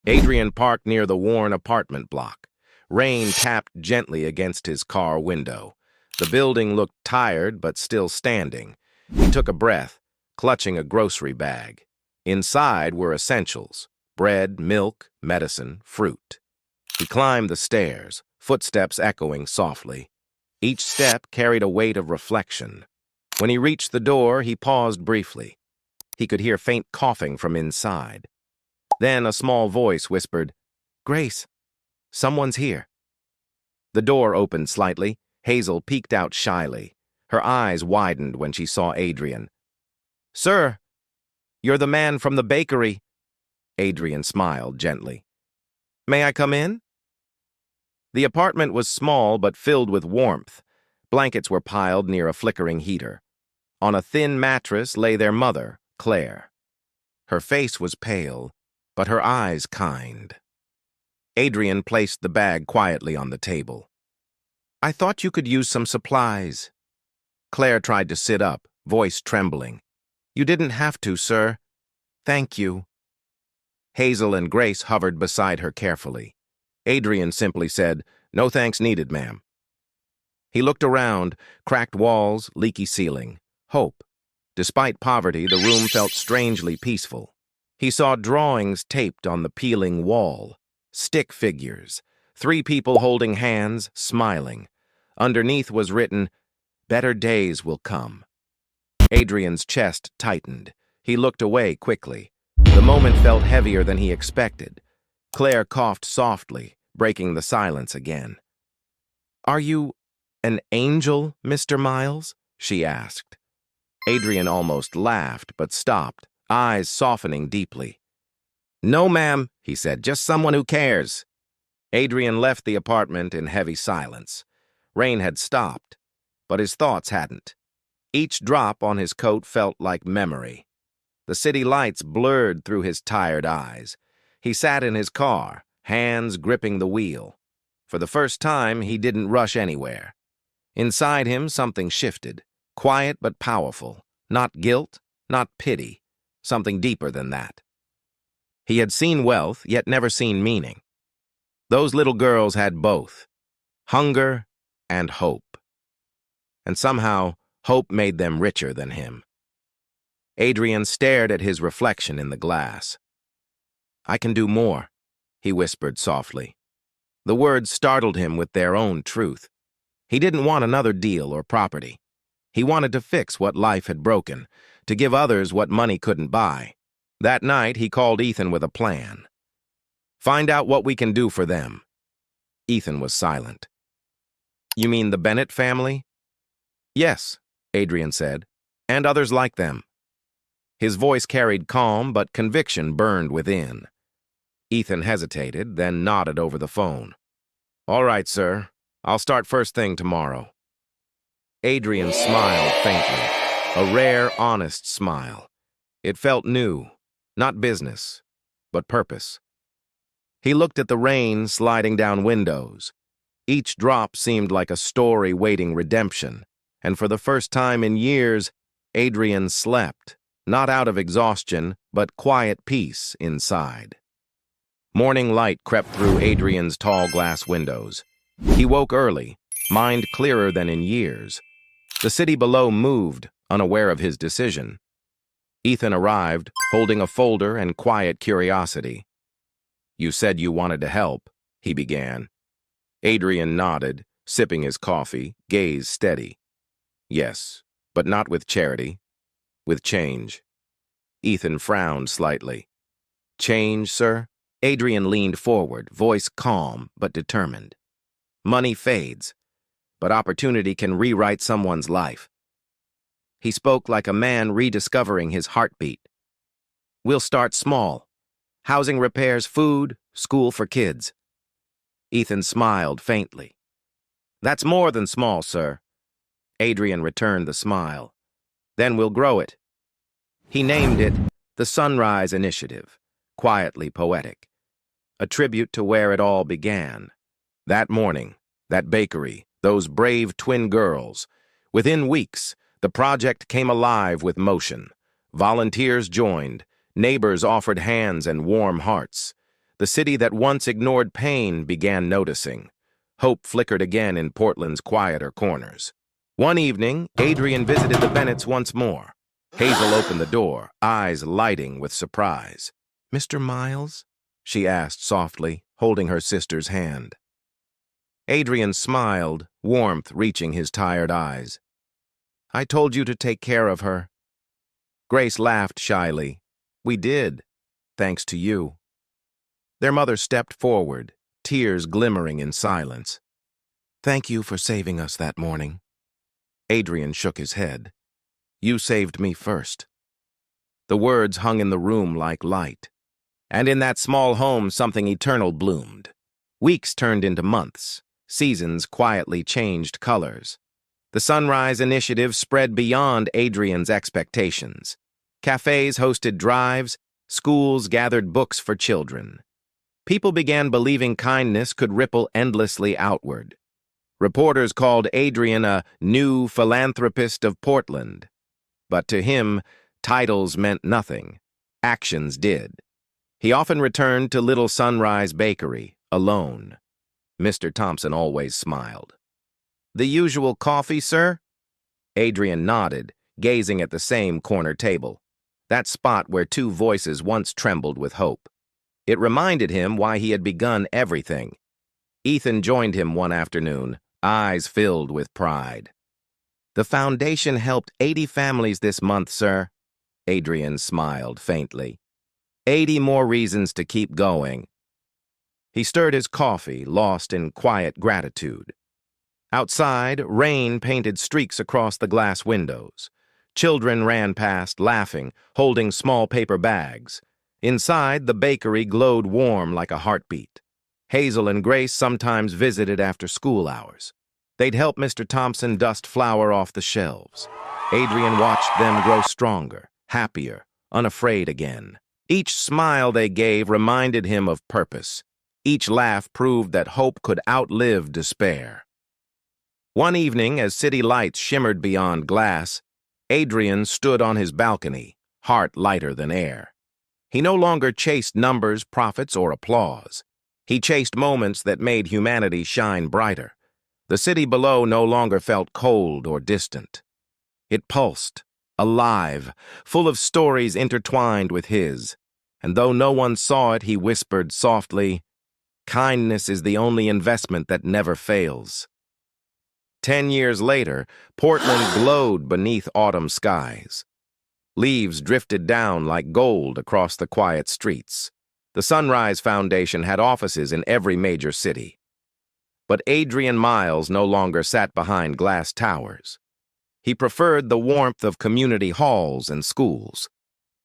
Adrian parked near the worn apartment block. Rain tapped gently against his car window. The building looked tired but still standing. He took a breath, clutching a grocery bag. Inside were essentials: bread, milk, medicine, fruit. He climbed the stairs, footsteps echoing softly. Each step carried a weight of reflection. When he reached the door, he paused briefly. He could hear faint coughing from inside. Then a small voice whispered, "Grace, someone's here." The door opened slightly. Hazel peeked out shyly. Her eyes widened when she saw Adrian. "Sir, you're the man from the bakery." Adrian smiled gently. "May I come in?" The apartment was small but filled with warmth. Blankets were piled near a flickering heater. On a thin mattress lay their mother, Claire. Her face was pale, but her eyes kind. Adrian placed the bag quietly on the table. "I thought you could use some supplies." Claire tried to sit up, voice trembling. "You didn't have to, sir. Thank you." Hazel and Grace hovered beside her carefully. Adrian simply said, "No thanks needed, ma'am." He looked around, cracked walls, leaky ceiling. Hope. Despite poverty, the room felt strangely peaceful. He saw drawings taped on the peeling wall, stick figures, 3 people holding hands, smiling. Underneath was written, "Better days will come." Adrian's chest tightened. He looked away quickly. The moment felt heavier than he expected. Claire coughed softly, breaking the silence again. "Are you an angel, Mr. Miles?" she asked. Adrian almost laughed, but stopped, eyes softening deeply. "No, ma'am," he said, "just someone who cares." Adrian left the apartment in heavy silence. Rain had stopped, but his thoughts hadn't. Each drop on his coat felt like memory. The city lights blurred through his tired eyes. He sat in his car, hands gripping the wheel. For the first time, he didn't rush anywhere. Inside him, something shifted, quiet but powerful. Not guilt, not pity, something deeper than that. He had seen wealth, yet never seen meaning. Those little girls had both, hunger and hope. And somehow, hope made them richer than him. Adrian stared at his reflection in the glass. "I can do more," he whispered softly. The words startled him with their own truth. He didn't want another deal or property. He wanted to fix what life had broken, to give others what money couldn't buy. That night, he called Ethan with a plan. "Find out what we can do for them." Ethan was silent. "You mean the Bennett family?" "Yes," Adrian said, "and others like them." His voice carried calm, but conviction burned within. Ethan hesitated, then nodded over the phone. "All right, sir. I'll start first thing tomorrow." Adrian smiled faintly, a rare, honest smile. It felt new, not business, but purpose. He looked at the rain sliding down windows. Each drop seemed like a story waiting redemption, and for the first time in years, Adrian slept, not out of exhaustion, but quiet peace inside. Morning light crept through Adrian's tall glass windows. He woke early, mind clearer than in years. The city below moved, unaware of his decision. Ethan arrived, holding a folder and quiet curiosity. "You said you wanted to help," he began. Adrian nodded, sipping his coffee, gaze steady. "Yes, but not with charity. With change." Ethan frowned slightly. "Change, sir?" Adrian leaned forward, voice calm but determined. "Money fades, but opportunity can rewrite someone's life." He spoke like a man rediscovering his heartbeat. "We'll start small. Housing repairs, food, school for kids." Ethan smiled faintly. "That's more than small, sir." Adrian returned the smile. "Then we'll grow it." He named it the Sunrise Initiative, quietly poetic, a tribute to where it all began. That morning, that bakery, those brave twin girls. Within weeks, the project came alive with motion. Volunteers joined, neighbors offered hands and warm hearts. The city that once ignored pain began noticing. Hope flickered again in Portland's quieter corners. One evening, Adrian visited the Bennetts once more. Hazel opened the door, eyes lighting with surprise. "Mr. Miles?" she asked softly, holding her sister's hand. Adrian smiled, warmth reaching his tired eyes. "I told you to take care of her." Grace laughed shyly. "We did, thanks to you." Their mother stepped forward, tears glimmering in silence. "Thank you for saving us that morning." Adrian shook his head. "You saved me first." The words hung in the room like light. And in that small home, something eternal bloomed. Weeks turned into months. Seasons quietly changed colors. The Sunrise Initiative spread beyond Adrian's expectations. Cafes hosted drives, schools gathered books for children. People began believing kindness could ripple endlessly outward. Reporters called Adrian a new philanthropist of Portland. But to him, titles meant nothing. Actions did. He often returned to Little Sunrise Bakery, alone. Mr. Thompson always smiled. "The usual coffee, sir?" Adrian nodded, gazing at the same corner table, that spot where two voices once trembled with hope. It reminded him why he had begun everything. Ethan joined him one afternoon, eyes filled with pride. "The foundation helped 80 families this month, sir." Adrian smiled faintly. 80 more reasons to keep going." He stirred his coffee, lost in quiet gratitude. Outside, rain painted streaks across the glass windows. Children ran past, laughing, holding small paper bags. Inside, the bakery glowed warm like a heartbeat. Hazel and Grace sometimes visited after school hours. They'd help Mr. Thompson dust flour off the shelves. Adrian watched them grow stronger, happier, unafraid again. Each smile they gave reminded him of purpose. Each laugh proved that hope could outlive despair. One evening, as city lights shimmered beyond glass, Adrian stood on his balcony, heart lighter than air. He no longer chased numbers, profits, or applause. He chased moments that made humanity shine brighter. The city below no longer felt cold or distant. It pulsed, alive, full of stories intertwined with his. And though no one saw it, he whispered softly, "Kindness is the only investment that never fails." 10 years later, Portland glowed beneath autumn skies. Leaves drifted down like gold across the quiet streets. The Sunrise Foundation had offices in every major city. But Adrian Miles no longer sat behind glass towers. He preferred the warmth of community halls and schools.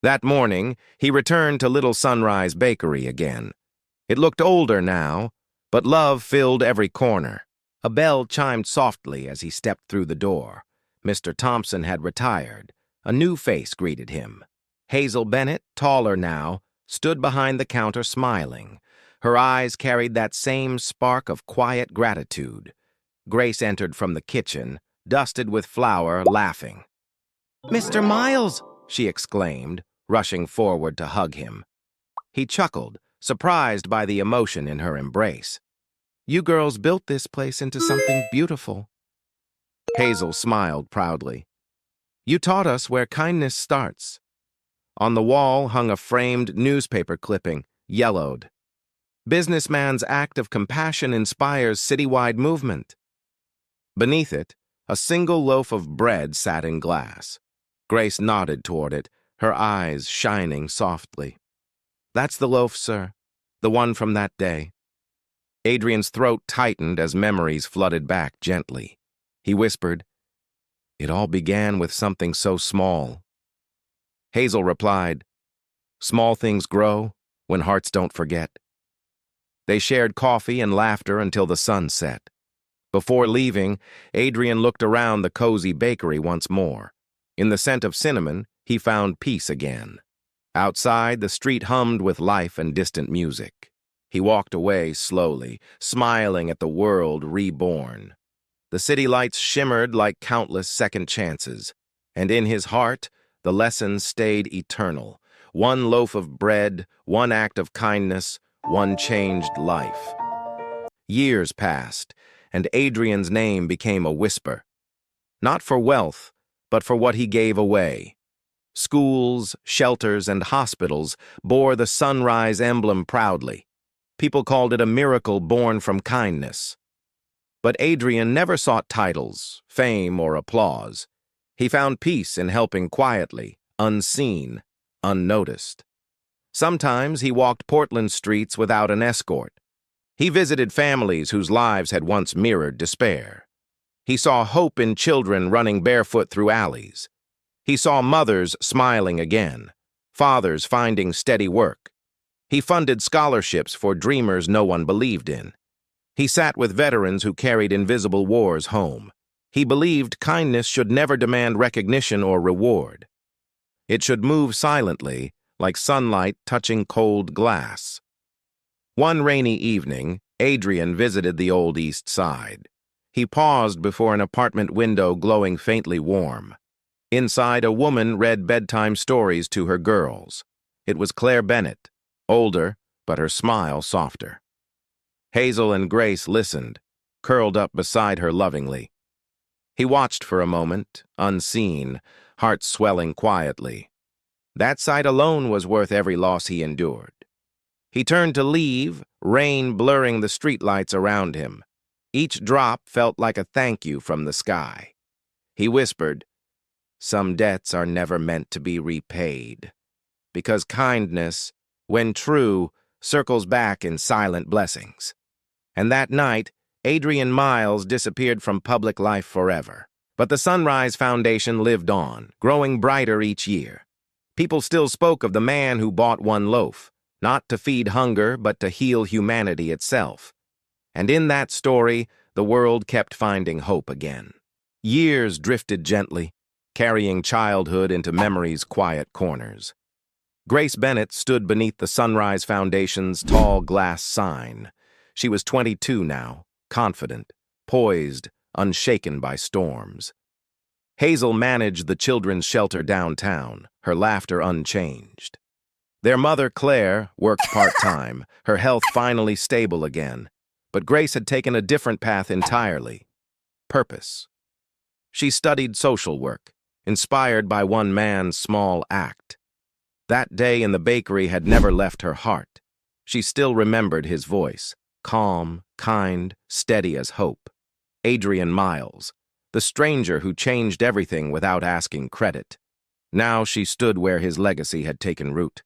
That morning, he returned to Little Sunrise Bakery again. It looked older now, but love filled every corner. A bell chimed softly as he stepped through the door. Mr. Thompson had retired. A new face greeted him. Hazel Bennett, taller now, stood behind the counter smiling. Her eyes carried that same spark of quiet gratitude. Grace entered from the kitchen, dusted with flour, laughing. "Mr. Miles!" she exclaimed, rushing forward to hug him. He chuckled, surprised by the emotion in her embrace. "You girls built this place into something beautiful." Hazel smiled proudly. "You taught us where kindness starts." On the wall hung a framed newspaper clipping, yellowed. "Businessman's act of compassion inspires citywide movement." Beneath it, a single loaf of bread sat in glass. Grace nodded toward it, her eyes shining softly. "That's the loaf, sir. The one from that day." Adrian's throat tightened as memories flooded back gently. He whispered, "It all began with something so small." Hazel replied, "Small things grow when hearts don't forget." They shared coffee and laughter until the sun set. Before leaving, Adrian looked around the cozy bakery once more. In the scent of cinnamon, he found peace again. Outside, the street hummed with life and distant music. He walked away slowly, smiling at the world reborn. The city lights shimmered like countless second chances, and in his heart, the lessons stayed eternal. One loaf of bread, one act of kindness, one changed life. Years passed, and Adrian's name became a whisper. Not for wealth, but for what he gave away. Schools, shelters, and hospitals bore the sunrise emblem proudly. People called it a miracle born from kindness. But Adrian never sought titles, fame, or applause. He found peace in helping quietly, unseen, unnoticed. Sometimes he walked Portland streets without an escort. He visited families whose lives had once mirrored despair. He saw hope in children running barefoot through alleys. He saw mothers smiling again, fathers finding steady work. He funded scholarships for dreamers no one believed in. He sat with veterans who carried invisible wars home. He believed kindness should never demand recognition or reward. It should move silently, like sunlight touching cold glass. One rainy evening, Adrian visited the old East Side. He paused before an apartment window glowing faintly warm. Inside, a woman read bedtime stories to her girls. It was Claire Bennett, older, but her smile softer. Hazel and Grace listened, curled up beside her lovingly. He watched for a moment, unseen, heart swelling quietly. That sight alone was worth every loss he endured. He turned to leave, rain blurring the streetlights around him. Each drop felt like a thank you from the sky. He whispered, "Some debts are never meant to be repaid, because kindness, when true, circles back in silent blessings." And that night, Adrian Miles disappeared from public life forever. But the Sunrise Foundation lived on, growing brighter each year. People still spoke of the man who bought one loaf, not to feed hunger, but to heal humanity itself. And in that story, the world kept finding hope again. Years drifted gently, carrying childhood into memory's quiet corners. Grace Bennett stood beneath the Sunrise Foundation's tall glass sign. She was 22 now, confident, poised, unshaken by storms. Hazel managed the children's shelter downtown, her laughter unchanged. Their mother, Claire, worked part-time, her health finally stable again. But Grace had taken a different path entirely. Purpose. She studied social work, inspired by one man's small act. That day in the bakery had never left her heart. She still remembered his voice, calm, kind, steady as hope. Adrian Miles, the stranger who changed everything without asking credit. Now she stood where his legacy had taken root.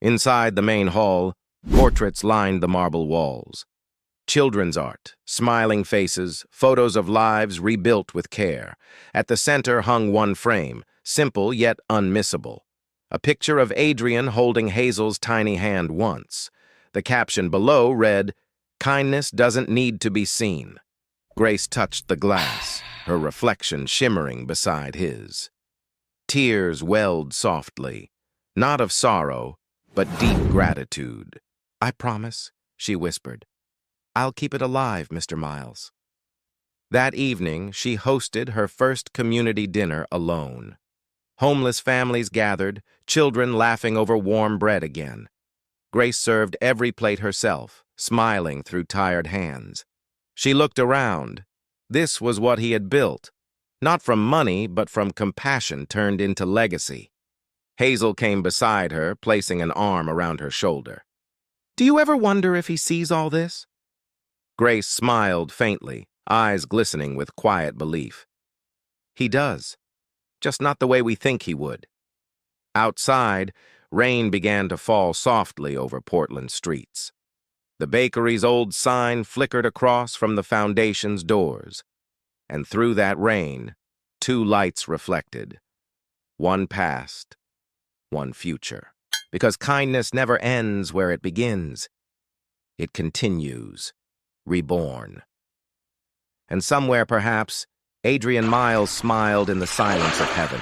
Inside the main hall, portraits lined the marble walls. Children's art, smiling faces, photos of lives rebuilt with care. At the center hung one frame, simple yet unmissable. A picture of Adrian holding Hazel's tiny hand once. The caption below read, "Kindness doesn't need to be seen." Grace touched the glass, her reflection shimmering beside his. Tears welled softly, not of sorrow, but deep gratitude. "I promise," she whispered. "I'll keep it alive, Mr. Miles." That evening, she hosted her first community dinner alone. Homeless families gathered, children laughing over warm bread again. Grace served every plate herself, smiling through tired hands. She looked around. This was what he had built, not from money, but from compassion turned into legacy. Hazel came beside her, placing an arm around her shoulder. "Do you ever wonder if he sees all this?" Grace smiled faintly, eyes glistening with quiet belief. "He does, just not the way we think he would." Outside, rain began to fall softly over Portland streets. The bakery's old sign flickered across from the foundation's doors. And through that rain, two lights reflected. One past, one future. Because kindness never ends where it begins. It continues, reborn. And somewhere, perhaps, Adrian Miles smiled in the silence of heaven.